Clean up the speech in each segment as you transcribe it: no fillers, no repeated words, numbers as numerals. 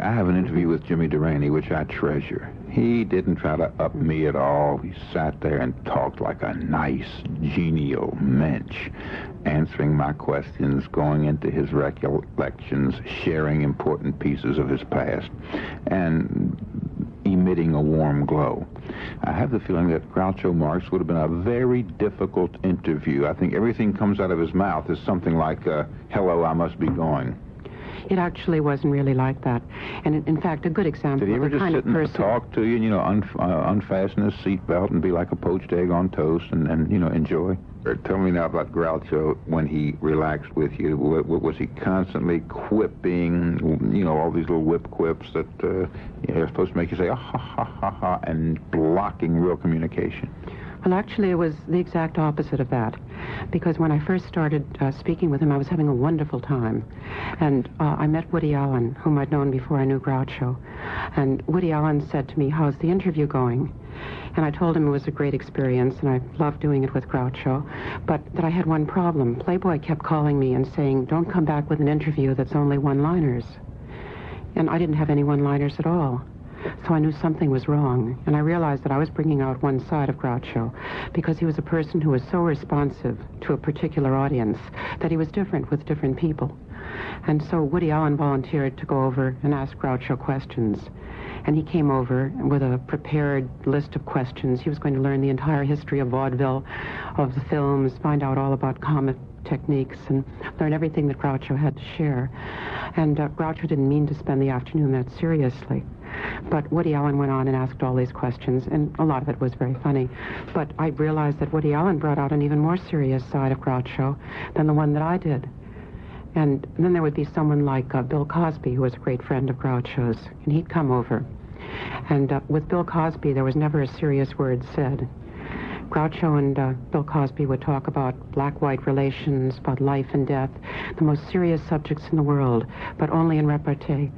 I have an interview with Jimmy Durante, which I treasure. He didn't try to up me at all. He sat there and talked like a nice, genial mensch, answering my questions, going into his recollections, sharing important pieces of his past, and emitting a warm glow. I have the feeling that Groucho Marx would have been a very difficult interview. I think everything comes out of his mouth is something like, hello, I must be going. It actually wasn't really like that. And in fact, a good example Did he ever of the just kind sit of person... and talk to you and, unfasten his seatbelt and be like a poached egg on toast and enjoy? Tell me now about Groucho when he relaxed with you. Was he constantly quipping, all these little whip quips that are supposed to make you say, ah, ha, ha, ha, ha, and blocking real communication? Well, actually, it was the exact opposite of that. Because when I first started speaking with him, I was having a wonderful time. And I met Woody Allen, whom I'd known before I knew Groucho. And Woody Allen said to me, how's the interview going? And I told him it was a great experience, and I loved doing it with Groucho, but that I had one problem. Playboy kept calling me and saying, don't come back with an interview that's only one-liners. And I didn't have any one-liners at all. So I knew something was wrong, and I realized that I was bringing out one side of Groucho because he was a person who was so responsive to a particular audience that he was different with different people. And so Woody Allen volunteered to go over and ask Groucho questions. And he came over with a prepared list of questions. He was going to learn the entire history of vaudeville, of the films, find out all about comic techniques, and learn everything that Groucho had to share. And Groucho didn't mean to spend the afternoon that seriously. But Woody Allen went on and asked all these questions, and a lot of it was very funny. But I realized that Woody Allen brought out an even more serious side of Groucho than the one that I did. And then there would be someone like Bill Cosby, who was a great friend of Groucho's, and he'd come over. And with Bill Cosby, there was never a serious word said. Groucho and Bill Cosby would talk about black-white relations, about life and death, the most serious subjects in the world, but only in repartee.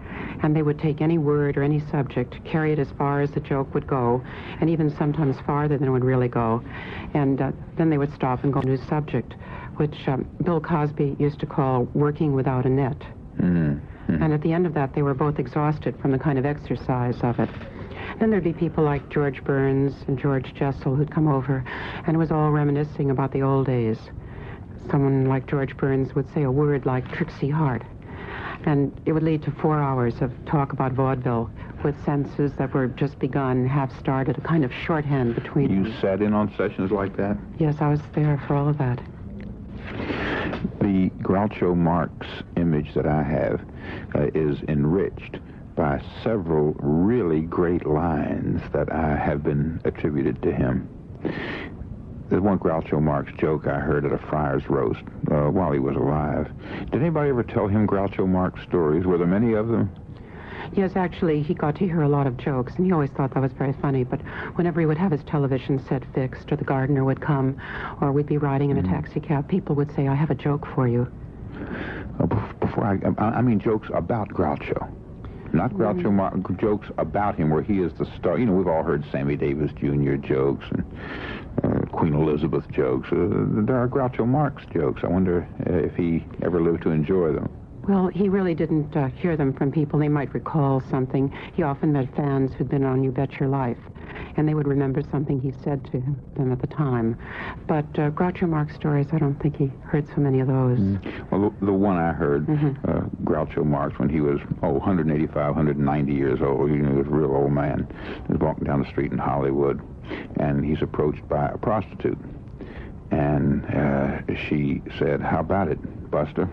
And they would take any word or any subject, carry it as far as the joke would go, and even sometimes farther than it would really go. And then they would stop and go to a new subject, which Bill Cosby used to call working without a net. Mm-hmm. And at the end of that, they were both exhausted from the kind of exercise of it. Then there'd be people like George Burns and George Jessel who'd come over, and it was all reminiscing about the old days. Someone like George Burns would say a word like Trixie Hart, and it would lead to 4 hours of talk about vaudeville with sentences that were just begun, half-started, a kind of shorthand between them. You sat in on sessions like that? Yes, I was there for all of that. The Groucho Marx image that I have is enriched by several really great lines that have been attributed to him. There's one Groucho Marx joke I heard at a friar's roast while he was alive. Did anybody ever tell him Groucho Marx stories? Were there many of them? Yes, actually, he got to hear a lot of jokes, and he always thought that was very funny. But whenever he would have his television set fixed, or the gardener would come, or we'd be riding in a taxi cab, people would say, I have a joke for you. I mean jokes about Groucho. Not Groucho Marx, jokes about him where he is the star. We've all heard Sammy Davis Jr. jokes and Queen Elizabeth jokes. There are Groucho Marx jokes. I wonder if he ever lived to enjoy them. Well, he really didn't hear them from people. They might recall something. He often met fans who'd been on You Bet Your Life, and they would remember something he said to them at the time. But Groucho Marx stories, I don't think he heard so many of those. Well, the one I heard, Groucho Marx, when he was, 185, 190 years old, he was a real old man. He was walking down the street in Hollywood, and he's approached by a prostitute. And she said, how about it, Buster?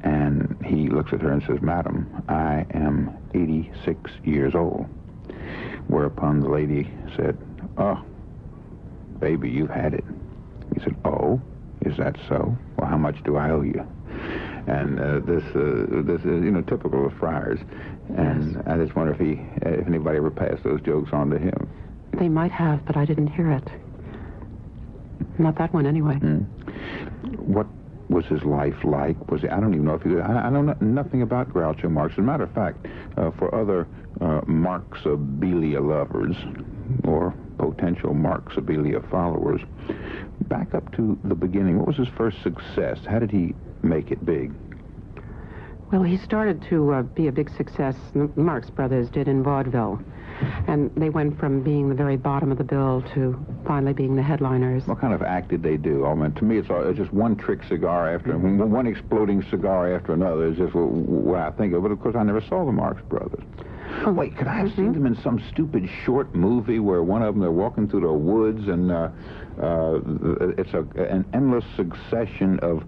And he looks at her and says, Madam, I am 86 years old. Whereupon the lady said, oh, baby, you've had it. He said, oh, is that so? Well, how much do I owe you? And this is, typical of friars. And I just wonder if anybody ever passed those jokes on to him. They might have, but I didn't hear it. Not that one, anyway. What was his life like? I don't even know if he... I know nothing about Groucho Marx. As a matter of fact, for other Marxabilia lovers or potential Marxabilia followers, back up to the beginning. What was his first success? How did he make it big? Well, he started to be a big success, the Marx Brothers did, in vaudeville. And they went from being the very bottom of the bill to finally being the headliners. What kind of act did they do? I mean, to me, it's just one trick cigar after one exploding cigar after another is just what I think of. But of course, I never saw the Marx Brothers. Oh, wait, could I have seen them in some stupid short movie where one of them, they're walking through the woods and it's an endless succession of,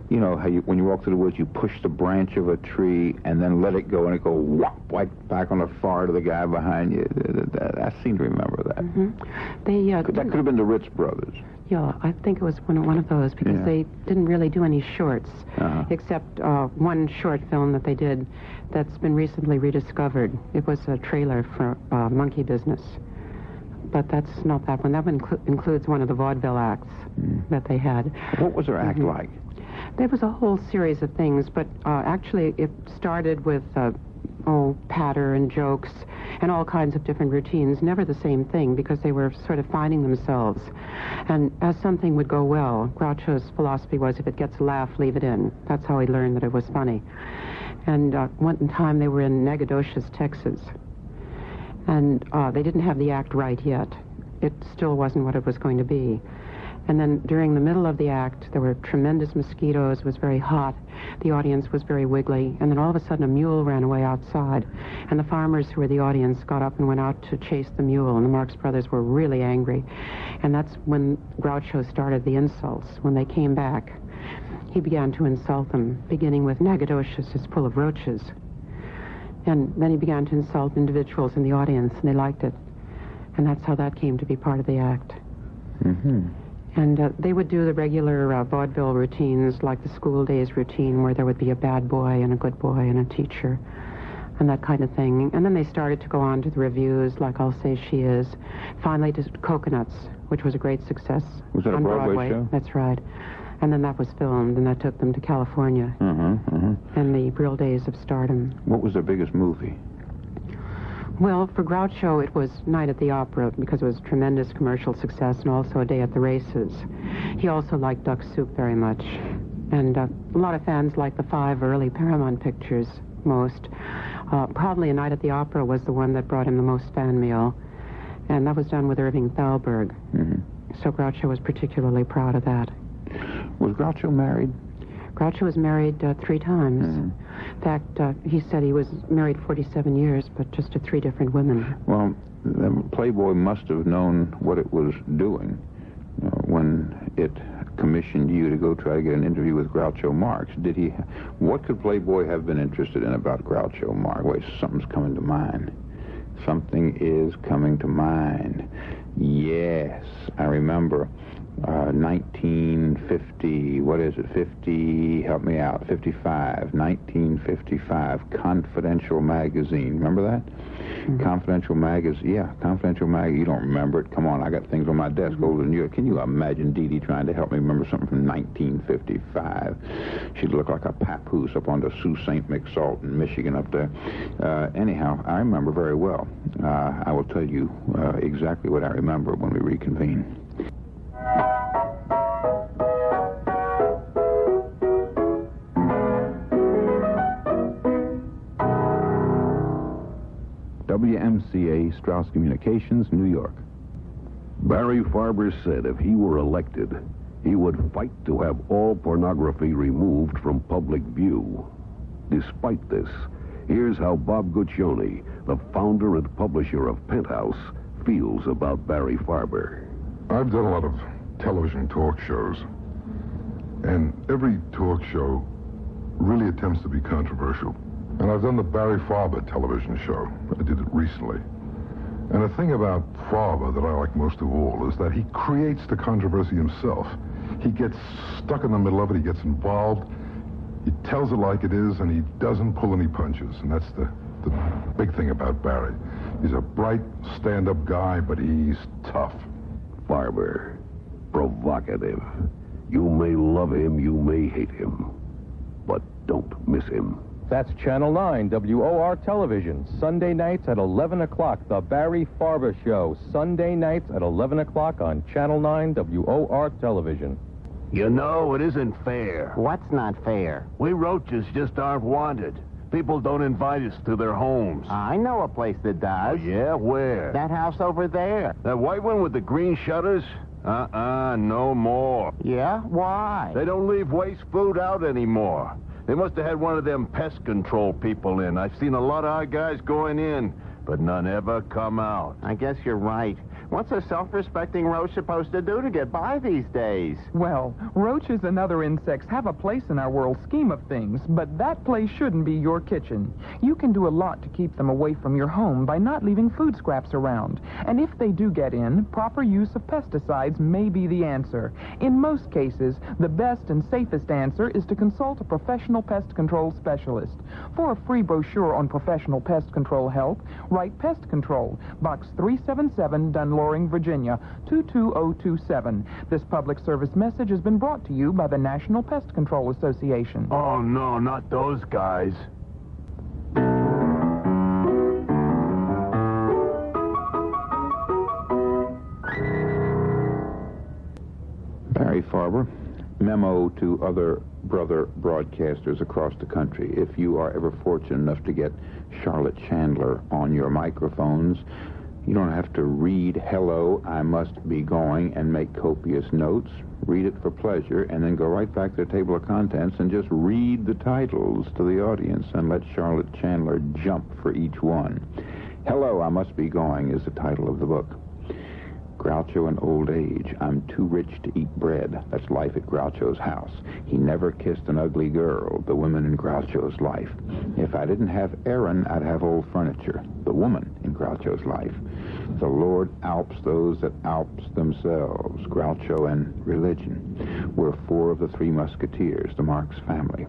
you know, how when you walk through the woods, you push the branch of a tree and then let it go, and it goes whop right back on the forehead of the guy behind you. I seem to remember that. That could have been the Ritz Brothers. Yeah, I think it was one of those, because they didn't really do any shorts, except one short film that they did that's been recently rediscovered. It was a trailer for Monkey Business. But that's not that one. That one includes one of the vaudeville acts that they had. What was their act like? There was a whole series of things, but actually it started with patter and jokes and all kinds of different routines, never the same thing, because they were sort of finding themselves. And as something would go well, Groucho's philosophy was, if it gets a laugh, leave it in. That's how he learned that it was funny. And one time they were in Nacogdoches, Texas, and they didn't have the act right yet. It still wasn't what it was going to be. And then during the middle of the act, there were tremendous mosquitoes. It was very hot. The audience was very wiggly. And then all of a sudden, a mule ran away outside. And the farmers who were the audience got up and went out to chase the mule. And the Marx Brothers were really angry. And that's when Groucho started the insults. When they came back, he began to insult them, beginning with Nacogdoches is full of roaches. And then he began to insult individuals in the audience, and they liked it. And that's how that came to be part of the act. And they would do the regular vaudeville routines, like the school days routine, where there would be a bad boy and a good boy and a teacher, and that kind of thing. And then they started to go on to the revues, like I'll Say She Is. Finally to Coconuts, which was a great success. Was that a Broadway show? That's right. And then that was filmed, and that took them to California. And the real days of stardom. What was their biggest movie? Well, for Groucho, it was Night at the Opera, because it was tremendous commercial success, and also A Day at the Races. He also liked Duck Soup very much. And a lot of fans liked the 5 early Paramount pictures most. Probably A Night at the Opera was the one that brought him the most fan mail. And that was done with Irving Thalberg. So Groucho was particularly proud of that. Was Groucho married? Groucho was married 3 times. In fact, he said he was married 47 years, but just to 3 different women. Well, Playboy must have known what it was doing when it commissioned you to go try to get an interview with Groucho Marx. What could Playboy have been interested in about Groucho Marx? Wait, something's coming to mind. Something is coming to mind. Yes, I remember. 1950, what is it, 50, help me out, 55, 1955, Confidential Magazine. Remember that? Confidential Magazine, Confidential Magazine. You don't remember it? Come on, I got things on my desk older than you. Can you imagine Dee Dee trying to help me remember something from 1955? She'd look like a papoose up on the Sault Ste. McSalt in Michigan up there. Anyhow, I remember very well. I will tell you exactly what I remember when we reconvene. WMCA, Strauss Communications, New York. Barry Farber said if he were elected, he would fight to have all pornography removed from public view. Despite this, here's how Bob Guccione, the founder and publisher of Penthouse, feels about Barry Farber. I've done a lot of television talk shows, and every talk show really attempts to be controversial. And I've done the Barry Farber television show. I did it recently. And the thing about Farber that I like most of all is that he creates the controversy himself. He gets stuck in the middle of it, he gets involved, he tells it like it is, and he doesn't pull any punches. And that's the big thing about Barry. He's a bright, stand-up guy, but he's tough. Farber, provocative. You may love him, you may hate him, but don't miss him. That's Channel 9, WOR Television, Sunday nights at 11 o'clock. The Barry Farber Show, Sunday nights at 11 o'clock on Channel 9, WOR Television. You know, it isn't fair. What's not fair? We roaches just aren't wanted. People don't invite us to their homes. I know a place that Oh, does. yeah? Where? That house over there. That white one with the green shutters? No more. Yeah? Why? They don't leave waste food out anymore. They must have had one of them pest control people in. I've seen a lot of our guys going in, but none ever come out. I guess you're right. What's a self-respecting roach supposed to do to get by these days? Well, roaches and other insects have a place in our world scheme of things, but that place shouldn't be your kitchen. You can do a lot to keep them away from your home by not leaving food scraps around. And if they do get in, proper use of pesticides may be the answer. In most cases, the best and safest answer is to consult a professional pest control specialist. For a free brochure on professional pest control help, write Pest Control, Box 377, Dunloring, Virginia, 22027. This public service message has been brought to you by the National Pest Control Association. Oh, no, not those guys. Barry Farber, memo to other brother broadcasters across the country. If you are ever fortunate enough to get Charlotte Chandler on your microphones, you don't have to read "Hello, I must be going" and make copious notes. Read it for pleasure and then go right back to the table of contents and just read the titles to the audience and let Charlotte Chandler jump for each one. "Hello, I Must Be Going" is the title of the book. Groucho in Old Age. I'm too rich to eat bread. That's life at Groucho's house. He never kissed an ugly girl. The women in Groucho's life. If I didn't have Aaron, I'd have old furniture. The woman in Groucho's life. The Lord Alps those that Alps themselves. Groucho and religion. We're four of the three musketeers, the Marx family.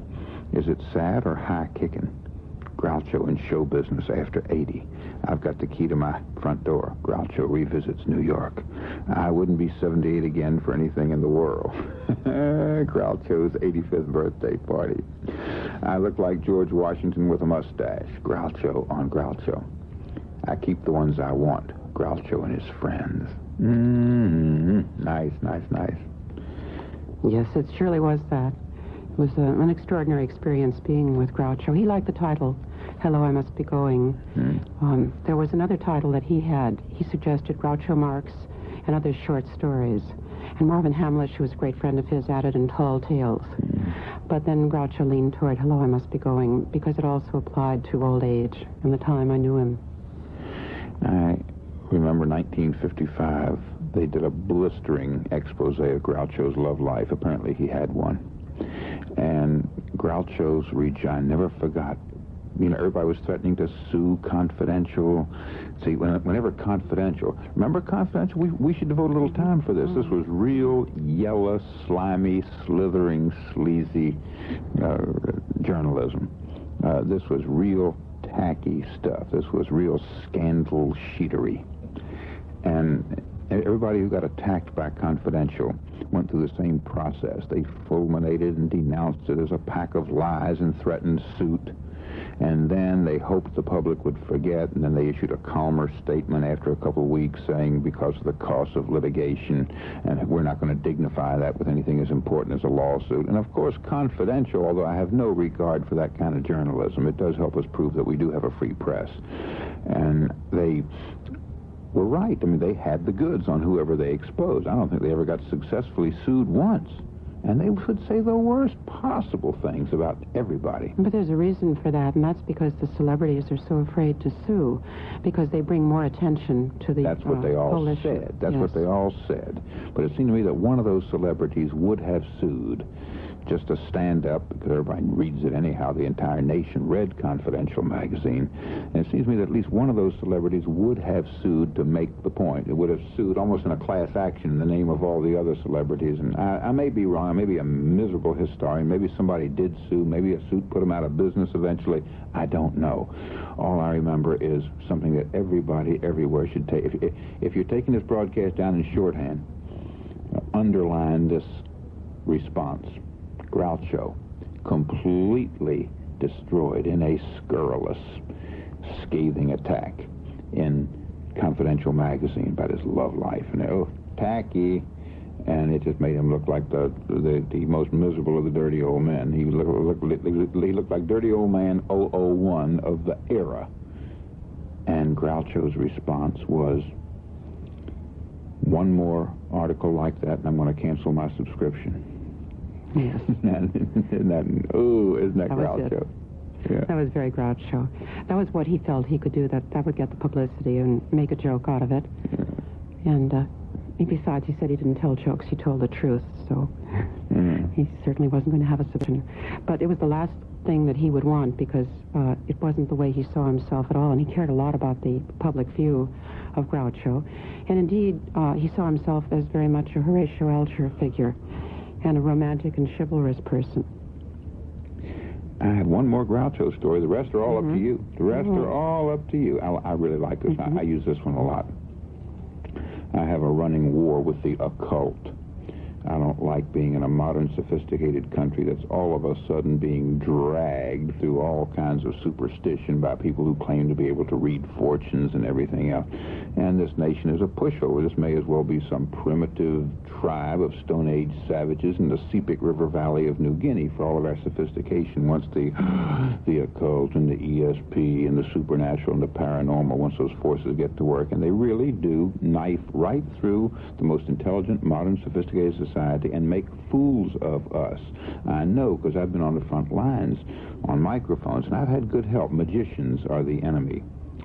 Is it sad or high-kicking? Groucho in show business after 80. I've got the key to my front door. Groucho revisits New York. I wouldn't be 78 again for anything in the world. Groucho's 85th birthday party. I look like George Washington with a mustache. Groucho on Groucho. I keep the ones I want. Groucho and His Friends. Nice. Yes, it surely was that. It was an extraordinary experience being with Groucho. He liked the title, "Hello, I Must Be Going." There was another title that he had. He suggested Groucho Marx and other short stories. And Marvin Hamlish, who was a great friend of his, added in Tall Tales. But then Groucho leaned toward "Hello, I Must Be Going" because it also applied to old age and the time I knew him. I remember 1955. They did a blistering expose of Groucho's love life. Apparently he had one. And Groucho's reach, I never forgot. You know, everybody was threatening to sue Confidential. See, whenever Confidential... Remember Confidential? We should devote a little time for this. This was real yellow, slimy, slithering, sleazy journalism. This was real tacky stuff. This was real scandal sheetery. And everybody who got attacked by Confidential went through the same process. They fulminated and denounced it as a pack of lies and threatened suit. And then they hoped the public would forget, and then they issued a calmer statement after a couple of weeks saying because of the cost of litigation, and we're not going to dignify that with anything as important as a lawsuit. And of course, Confidential, although I have no regard for that kind of journalism, it does help us prove that we do have a free press. And they were right. I mean, they had the goods on whoever they exposed. I don't think they ever got successfully sued once. And they would say the worst possible things about everybody. But there's a reason for that, and that's because the celebrities are so afraid to sue, because they bring more attention to the That's what they all whole issue. said. That's Yes. what they all said. But it seemed to me that one of those celebrities would have sued just to stand up, because everybody reads it anyhow. The entire nation read Confidential magazine. And it seems to me that at least one of those celebrities would have sued to make the point. It would have sued almost in a class action in the name of all the other celebrities. And I may be wrong. I may be a miserable historian. Maybe somebody did sue. Maybe a suit put them out of business eventually. I don't know. All I remember is something that everybody everywhere should take. If you're taking this broadcast down in shorthand, underline this response. Groucho, completely destroyed in a scurrilous, scathing attack in Confidential magazine about his love life. And tacky. And it just made him look like the most miserable of the dirty old men. He looked like dirty old man 001 of the era. And Groucho's response was, one more article like that and I'm going to cancel my subscription. Yes. Isn't that Groucho? Yeah. That was very Groucho. That was what he felt he could do, that would get the publicity and make a joke out of it. Yeah. And besides, he said he didn't tell jokes, he told the truth, so he certainly wasn't going to have a subscription. But it was the last thing that he would want, because it wasn't the way he saw himself at all, and he cared a lot about the public view of Groucho. And indeed, he saw himself as very much a Horatio Alger figure, and a romantic and chivalrous person. I have one more Groucho story. The rest are all up to you. The rest are all up to you. I really like this. I use this one a lot. I have a running war with the occult. I don't like being in a modern, sophisticated country that's all of a sudden being dragged through all kinds of superstition by people who claim to be able to read fortunes and everything else. And this nation is a pushover. This may as well be some primitive tribe of Stone Age savages in the Sepik River Valley of New Guinea for all of our sophistication. Once the occult and the ESP and the supernatural and the paranormal, once those forces get to work, and they really do knife right through the most intelligent, modern, sophisticated society and make fools of us. I know, because I've been on the front lines on microphones, and I've had good help. Magicians are the enemy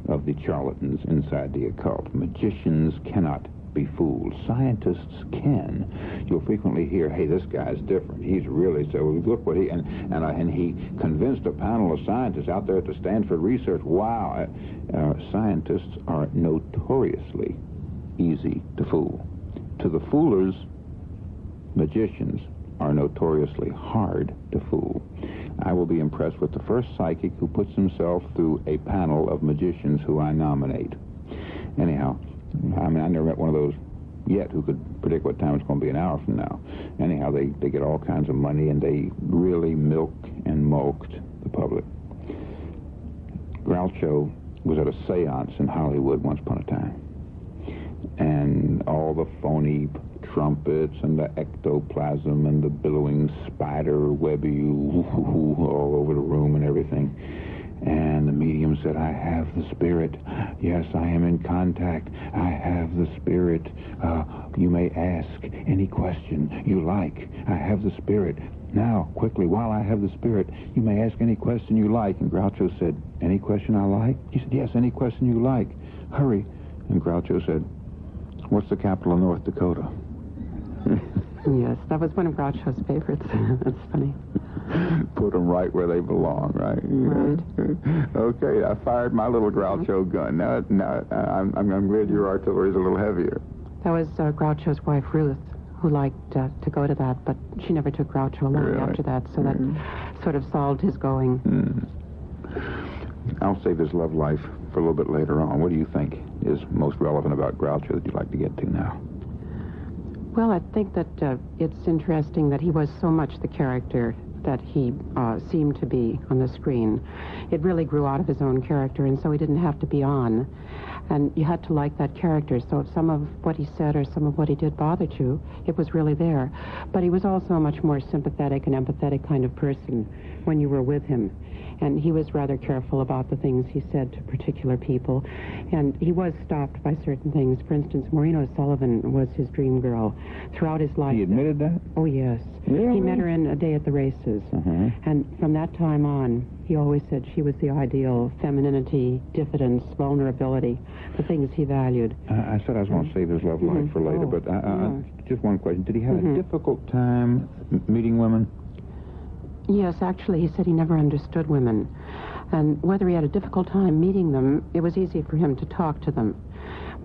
of the charlatans inside the occult. Magicians cannot be fooled. Scientists can. You'll frequently hear, hey, this guy's different. He's really so. Look what he and he convinced a panel of scientists out there at the Stanford research. Wow, scientists are notoriously easy to fool. To the foolers, magicians are notoriously hard to fool. I will be impressed with the first psychic who puts himself through a panel of magicians who I nominate. Anyhow, I never met one of those yet who could predict what time it's going to be an hour from now. Anyhow, they get all kinds of money, and they really milk and mulked the public. Groucho was at a seance in Hollywood once upon a time. And all the phony trumpets and the ectoplasm and the billowing spider webby all over the room and everything. And the medium said, I have the spirit. Yes, I am in contact. I have the spirit. You may ask any question you like. I have the spirit. Now, quickly, while I have the spirit, you may ask any question you like. And Groucho said, any question I like? He said, yes, any question you like. Hurry. And Groucho said, what's the capital of North Dakota? Yes, that was one of Groucho's favorites. That's funny. Put them right where they belong, right? Right. Okay, I fired my little Groucho gun. Now I'm glad your artillery's a little heavier. That was Groucho's wife, Ruth, who liked to go to that, but she never took Groucho along after that, so that sort of solved his going. I'll save his love life for a little bit later on. What do you think is most relevant about Groucho that you'd like to get to now? Well, I think that it's interesting that he was so much the character that he seemed to be on the screen. It really grew out of his own character, and so he didn't have to be on. And you had to like that character, so if some of what he said or some of what he did bothered you, it was really there. But he was also a much more sympathetic and empathetic kind of person when you were with him. And he was rather careful about the things he said to particular people. And he was stopped by certain things. For instance, Maureen O'Sullivan was his dream girl throughout his life. He admitted that? Oh, yes. Really? He met her in A Day at the Races. And from that time on, he always said she was the ideal: femininity, diffidence, vulnerability, the things he valued. I said I was going to save his love life for later, but just one question. Did he have a difficult time meeting women? Yes, actually, he said he never understood women. And whether he had a difficult time meeting them, it was easy for him to talk to them,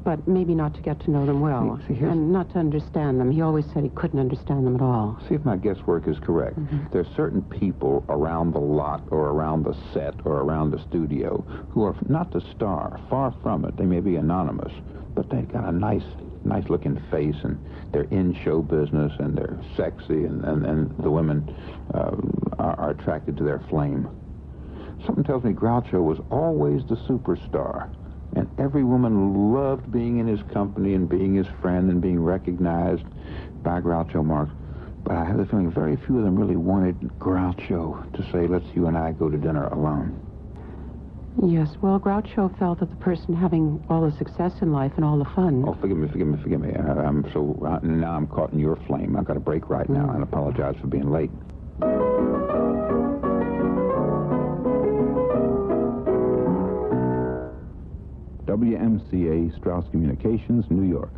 but maybe not to get to know them well, and not to understand them. He always said he couldn't understand them at all. See if my guesswork is correct. There's certain people around the lot or around the set or around the studio who are not the star, far from it. They may be anonymous, but they've got a nice-looking face, and they're in show business, and they're sexy, and the women are attracted to their flame. Something tells me Groucho was always the superstar And every woman loved being in his company and being his friend and being recognized by Groucho Marx. But I have the feeling very few of them really wanted Groucho to say, let's you and I go to dinner alone. Yes, well, Groucho felt that the person having all the success in life and all the fun... Oh, forgive me. Now I'm caught in your flame. I've got a break right now and apologize for being late. WMCA, Strauss Communications, New York.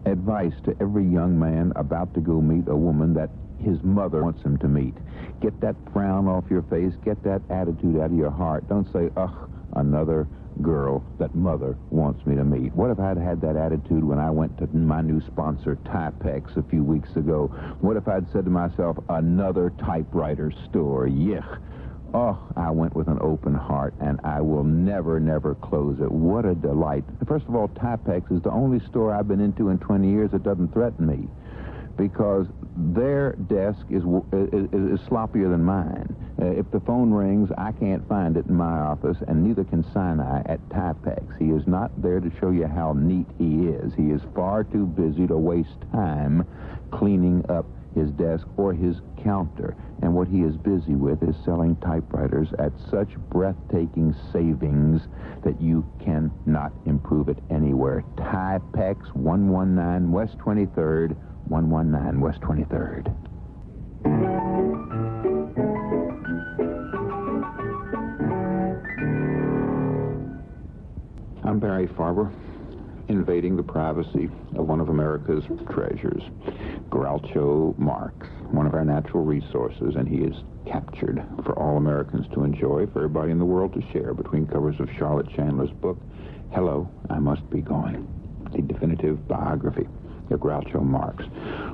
Advice to every young man about to go meet a woman that his mother wants him to meet. Get that frown off your face. Get that attitude out of your heart. Don't say, ugh, another girl that mother wants me to meet. What if I'd had that attitude when I went to my new sponsor, Typex, a few weeks ago? What if I'd said to myself, another typewriter store? Yuck. Oh, I went with an open heart, and I will never close it. What a delight. First of all, Typex is the only store I've been into in 20 years that doesn't threaten me, because their desk is sloppier than mine. If the phone rings, I can't find it in my office, and neither can Sinai at Typex. He is not there to show you how neat he is. He is far too busy to waste time cleaning up his desk or his counter. And what he is busy with is selling typewriters at such breathtaking savings that you cannot improve it anywhere. Typex, 119 West 23rd, 119 West 23rd. I'm Barry Farber, invading the privacy of one of America's treasures, Groucho Marx, one of our natural resources, and he is captured for all Americans to enjoy, for everybody in the world to share, between covers of Charlotte Chandler's book, Hello, I Must Be Going, the definitive biography of Groucho Marx.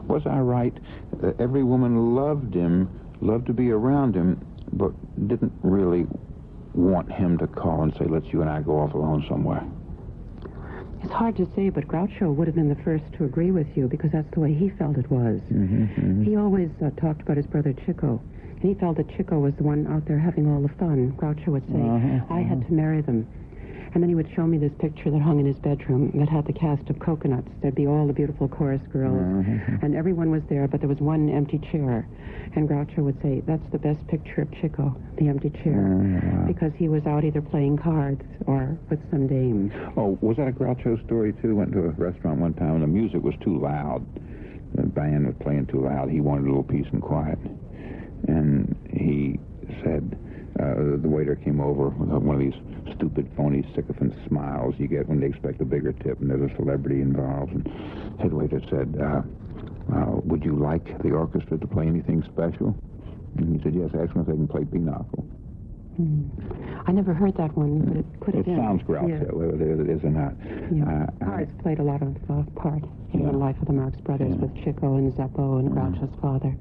Was I right? Every woman loved him, loved to be around him, but didn't really want him to call and say, let's you and I go off alone somewhere. It's hard to say, but Groucho would have been the first to agree with you, because that's the way he felt it was. He always talked about his brother Chico, and he felt that Chico was the one out there having all the fun. Groucho would say, I had to marry them. And then he would show me this picture that hung in his bedroom that had the cast of Coconuts. There'd be all the beautiful chorus girls, and everyone was there, but there was one empty chair. And Groucho would say, that's the best picture of Chico, the empty chair, because he was out either playing cards or with some dame. Oh, was that a Groucho story, too? Went to a restaurant one time, and the music was too loud. The band was playing too loud. He wanted a little peace and quiet. And he said, the waiter came over with one of these stupid, phony, sycophant smiles you get when they expect a bigger tip and there's a celebrity involved. And the head waiter said, would you like the orchestra to play anything special? And he said, yes, ask them if they can play Pinochle. I never heard that one, but it could have been. It sounds Groucho, whether it is or not. Yeah. Cards played a lot of part in the life of the Marx Brothers with Chico and Zeppo and Groucho's father.